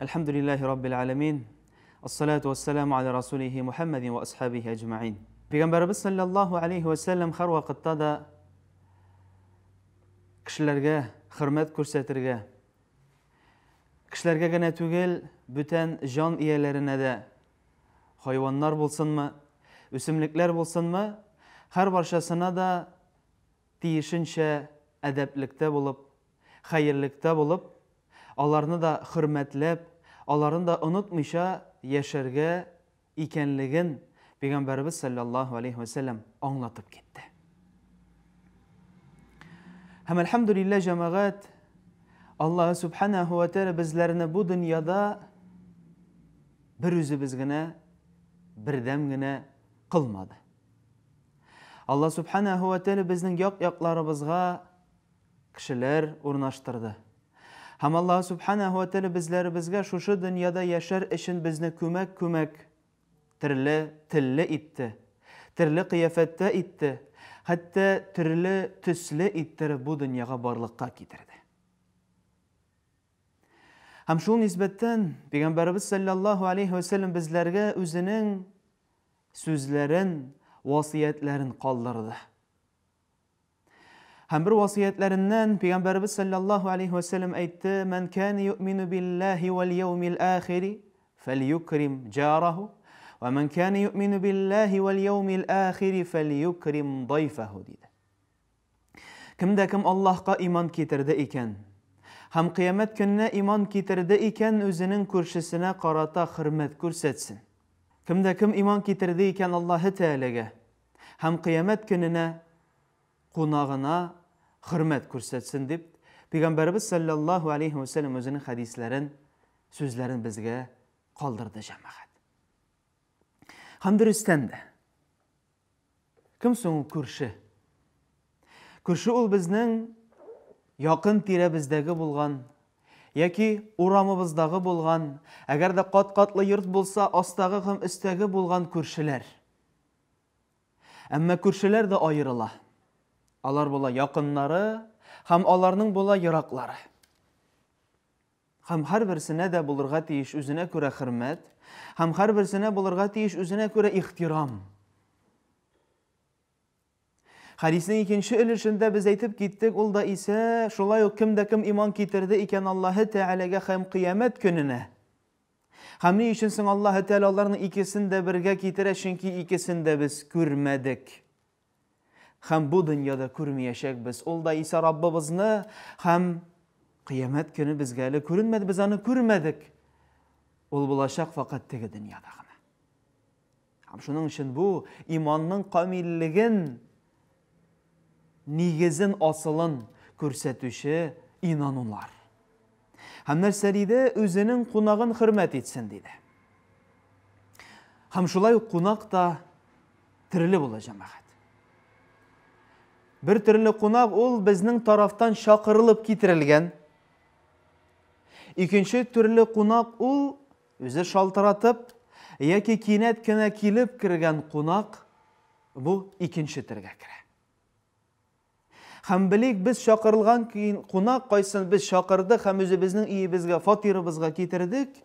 Elhamdülillahi Rabbil alemin. As-salatu vesselamu ala rasulihi Muhammedin ve ashabihi ecma'in. Peygamberimiz sallallahu aleyhi ve sellem her vakitte da kişilerge hürmet ko'rsatirge, kişilerge gene tugel bütün can iyelerine de hayvanlar bulsunmu, ösümlikler bulsunmu, her barşasına da tiyişinçe edeplikte bulup, hayırlıkta bulup, onlarını da hürmetlep, onların da unutmayışa yaşarga ikenligin Peygamberimiz sallallahu aleyhi ve sellem anlatıp gitti. Hem elhamdülillah cemaat, Allah subhanahu ve teala bizlerini bu dünyada bir özümüz gine, birdem gine kılmadı. Allah subhanahu ve teala bizning yaklarımızga kişiler urnaştırdı. Hem Allah subhanahu ve teala bizlerimizge şu dünyada yaşar için bizni kömek türlü tille itti. Türlü kıyafette itti. Hatta türlü tüsle ittirip bu dünyaya barlıkka getirdi. Hem şu nisbetten Peygamberimiz sallallahu aleyhi ve sellem bizlerge özünün sözlerin, vasiyetlerin kaldırdı. Hem bir vasiyetlerinden Peygamberimiz sallallahu aleyhi ve sellem aytti: "Men kâne yu'minu billahi vel yevmil âhiri felyukrim cârahu ve men kâne yu'minu billahi vel yevmil âhiri felyukrim dayfahu" dedi. Kimde kim Allah'a iman getirdi iken, hem kıyamet gününe iman getirdi iken özünün kurşisine karata hürmet görsetsin. Kimde kim iman getirdi iken Allah'ı Teala'ga, hem kıyamet gününe konağına hürmet görsetsin deyip Peygamberimiz sallallahu aleyhi ve sellem özünün hadislerin, sözlerin bizge kaldırdı cemaat. Hem dürüstten de kim sonu kurşu? Kurşu ol bizning yakın tiremizdagi bulgan, yaki uramımızdagi bulgan, eğer de kat-katlı yurt bulsa astagı hem üstagi bulgan kurşular. Ama kurşular da ayrıla. Alar bola yakınları, hem alarının bola yırakları. Hem her birisine de bulurga tiyiş üzüne göre hürmet, hem her birisine bulurga tiyiş üzüne göre ihtiram. Hadisin ikinci ilişinde biz aytıp gittik, ol da ise şolay o kimde kim iman getirdi iken Allah'ı Teala'ga hem kıyamet gününe. Hem ne içinsin Allah'ı Teala'ların ikisini de birge getire, çünkü ikisini de biz görmedik. Hem bu dünyada görmeyecek biz. Ol da ise Rabbimizni hem kıyamet günü biz geli görünmedi, biz onu görmedik. Ol bulaşak fakat teki dünyada. Hem şunun için bu imanın kamilligin, nigizin asılın körsetüşü inanunlar. Hem nerselide özünün konağın hürmet etsin dedi. Hem şulay konak da türlü bulacağım. Bir türlü konak ol bizning taraftan şakırılıp getirilgen. İkinci türlü konak ol özü şaltıratıp yaki kinet kine kilip kirgen konak bu ikinci türge kire. Hem bilik biz şakırılgan konak kaysın biz şakırdık hem özü bizning iyibizge, fatiribizge getirdik.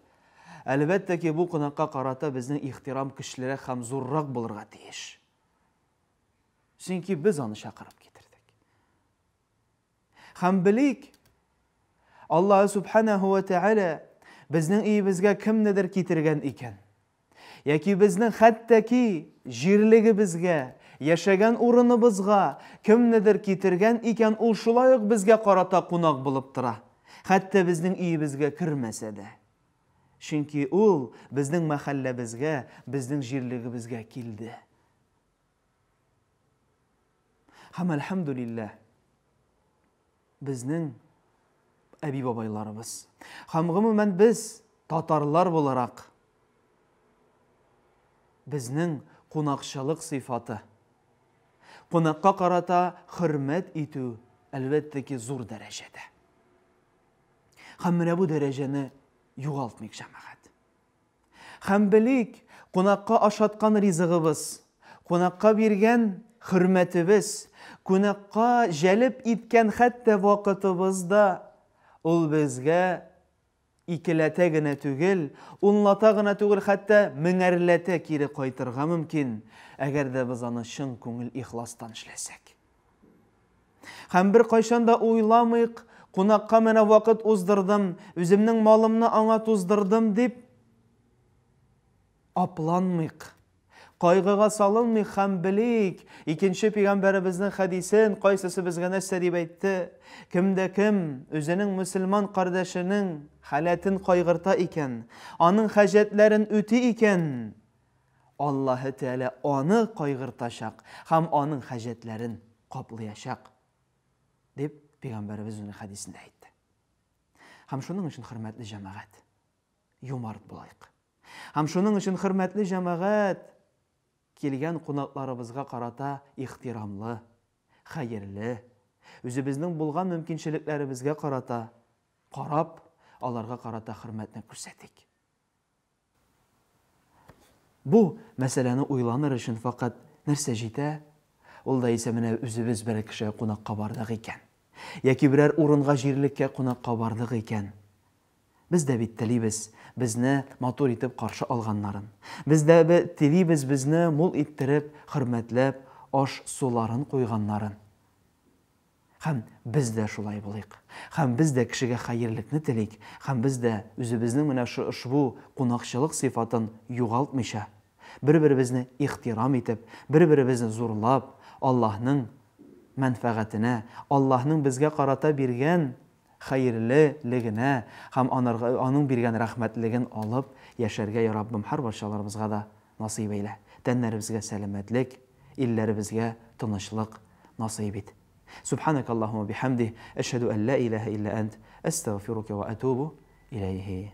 Elbette ki bu konakka karata bizning ihtiram kişilere hem zorrak bulurga tiyiş. Çünkü biz onu şakırıp getirdik. Hem bilik Allah subhanahu ve teala bizning iyibizge kim nedir getirgen iken. Yaki bizning hatta ki jirligibizge, yaşagan o'rinimizga kim nedir getirgen iken ul şulayık bizge karata konak bulup tura. Hatta bizning iyibizge kirmese de. Çünkü ul bizning mahallebizge, bizning jirligibizge kildi. Hem elhamdülillah bizning abi babaylarımız. Hem gümümen biz Tatarlar olarak bizning konakçılık sıfatı, konakka karata hürmet itu elbette ki zor derecede. Hem bu dereceni yoğaltmayık cemaat. Hem bilik konakka aşatkan rizığımız, konakka birgen hürmetimiz, konakka jelip itken hatta vakitibizde ol bizge икеләтә генә түгел, унлата гына түгел, хәтта меңәрләтә кире кайтырга мөмкин, әгәр дә без аны чын күңел ихластан эшләсәк. Һәм бер кайчан да уйламыйк, кунакка менә вакыт уздырдым, үземнең малымны аңа туздырдым дип апланмыйк. Кайгыга салынмыйк һәм белик, икенче пәйгамбәребезнең хәдисен кайсысы безгә нәрсә дип әйтте? Кемдә кем үзенең мөселман кардәшенең халәтен кайгырта икән, аның хаҗәтләрен үти икән, Аллаһы Тәала аны кайгыртачак һәм аның хаҗәтләрен каплаячак дип пәйгамбәребез үзенең хәдисендә әйтте. Һәм шуның өчен хөрмәтле җәмәгать, юмарт булайык. Һәм шуның өчен хөрмәтле җәмәгать, килгән кунакларыбызга карата ихтирамлы, хәерле, үзебезнең булган мөмкинчелекләребезгә карата карап, аларга карата хөрмәтне күрсәтик. Бу мәсьәләне уйланыр өчен фақат нәрсә җитә? Ул да исә менә үзебез бер кешегә кунакка бардык икән, яки берәр урынга җирлеккә кунакка бардык икән. Biz дә бит телибез безне матур итеп каршы алганнарын. Biz дә телибез безне мул иттереп, хөрмәтләп, аш суларын куйганнарын. Һәм biz дә шулай булыйк. Һәм biz дә кешегә хәерлекне телик. Һәм biz дә үзебезнең менә ошбу кунакчылык сыйфатын югалтмыйча, бер-беребезне ихтирам итеп, бер-беребезне зурлап, Аллаһның мәнфәгатенә, Аллаһның безгә карата биргән хәерлелегенә һәм аның биргән рәхмәтлеген алып яшәргә я Раббым һәр барчаларыбызга да насыйп әйлә. Тәннәребезгә сәламәтлек, илләребезгә тынычлык насыйп ит. Субханакаллаһумма бихамди, ашһаду ан ла илаха илля ант, астагфирука ва атубу илейхи.